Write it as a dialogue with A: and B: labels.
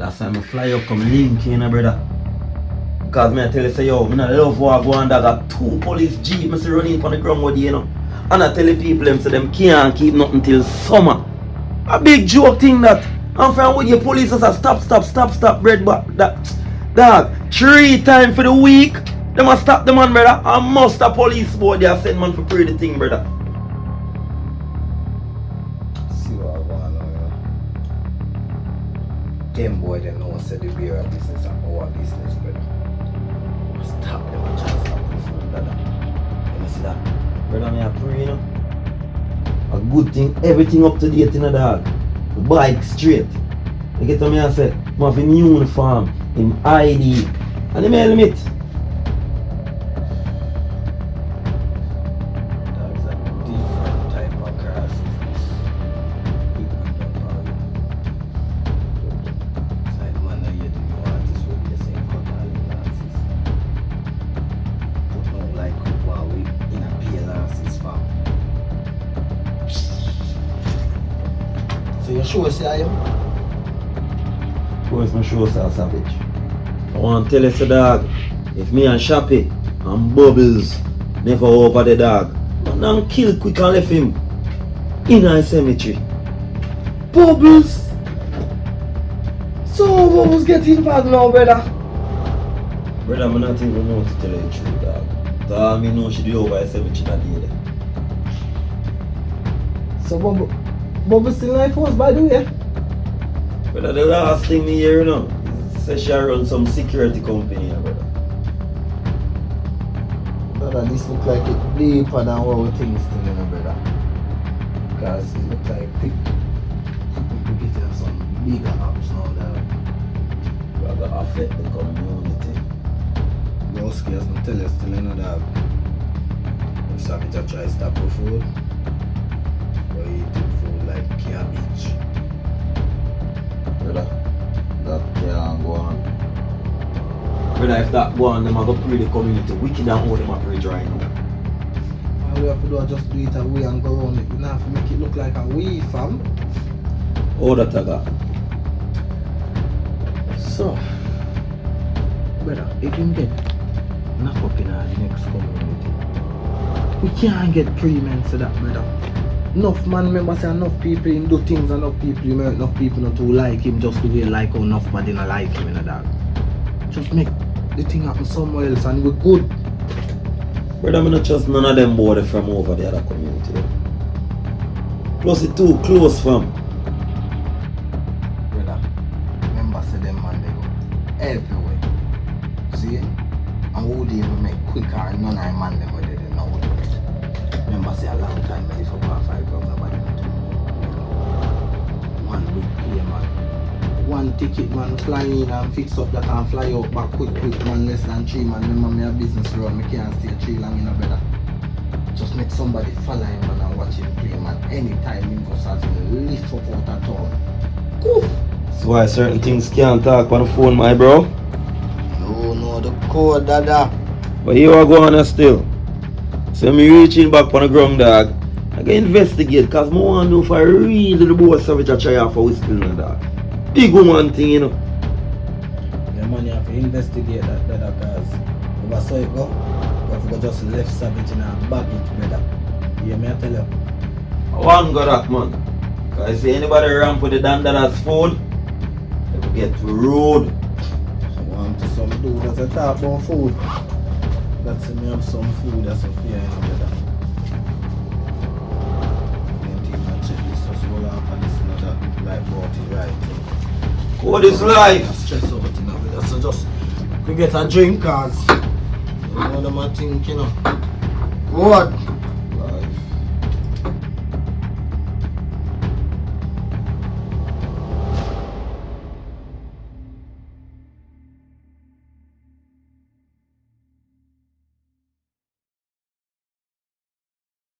A: That's why I fly up come link in, brother. Because me I tell you say yo, I love war go and I got 2 police jeep me see running on the ground with you know. And I tell the people them say them can't keep nothing till summer. A big joke thing that. And from with your police say stop bread but that dog 3 times for the week. They must stop the man, brother. And must a police board they send man for pray the thing, brother.
B: See what I want now, you know. Them boy they know say the beer business and our business, brother. Stop them and try to stop the food, brother. You see that?
A: Brother, me a pray, you know. A good thing, everything up to date in a dog. The bike straight. You get what me I say? I have him uniform, him ID, and him helmet.
B: That's a different type of grass. Side man now you do you artists will be the same for all glasses. But no like while we in a pale glasses farm. So you sure say I am?
A: Of course, my show say Cabbage. I want to tell you, say, dog, if me and Shappy and Bubbles never over the dog, man don't kill quick and left him in a cemetery.
B: Bubbles! So Bubbles get involved now, brother?
A: Brother, I not even know to tell you the truth, dog. So I know she do over a cemetery that day.
B: So Bubbles still life was by the way?
A: Brother, the last thing me hear, you know, is say she run some security company, brother.
B: Brother, this look like it deeper than what we think, you know, brother. Because it look like quick we get some bigger apps now that
A: Brother, affect the community.
B: no scares don't tell us still, you know, that if Savage try to stop the food, or eating food like cabbage.
A: Brother, that can't go on. Brother, if that go on, them are going to pray the community. Wicked and all them are praying right now.
B: All we have to do is just do it away and go around it. We don't have to make it look like a we, fam.
A: All that I got.
B: So, brother, if you get knocked up in the next community, we can't get 3 men to that, brother. Enough man members say enough people him do things, enough people you make enough people not to like him just the way like how enough body not like him in a dog. Just make the thing happen somewhere else and we're good.
A: Brother, I'm not trust none of them boys from over the other community. Plus it's too close from.
B: Brother, remember say them man they go everywhere. See? And who they even make quicker and none of them man them where they didn't know what to do. Remember say a long time I live for about 5 grams nobody not to know. 1 big play man. 1 ticket man fly in and fix up that and fly out back quick man less than 3 man. Remember me a business run, me can't stay 3 long in a brother. Just make somebody follow him man and watch him play man. Anytime he goes as him lift up out of town. Goof!
A: That's why certain things can't talk on the phone, my bro.
B: No, the code dada.
A: But you are going still. So me reaching back on the ground, dog. I can investigate because I want to know if I really the boy Savage a try for whistle na dog. Big woman thing, you know.
B: Yeah man, you have to investigate that brother because if I saw it go, you have to just left Savage in a baggage, brother. You hear me I tell you?
A: I want to go that man. Because I see anybody ramp with the dandana's food, they will get to road.
B: I want to some dude that's a talk about food. That's me have some food that's a fear in the brother. Check this just roll off and this and that like bought it right.
A: What is life?
B: Stress out in a brother. So just we get a drink cause you know them a think, you know. What?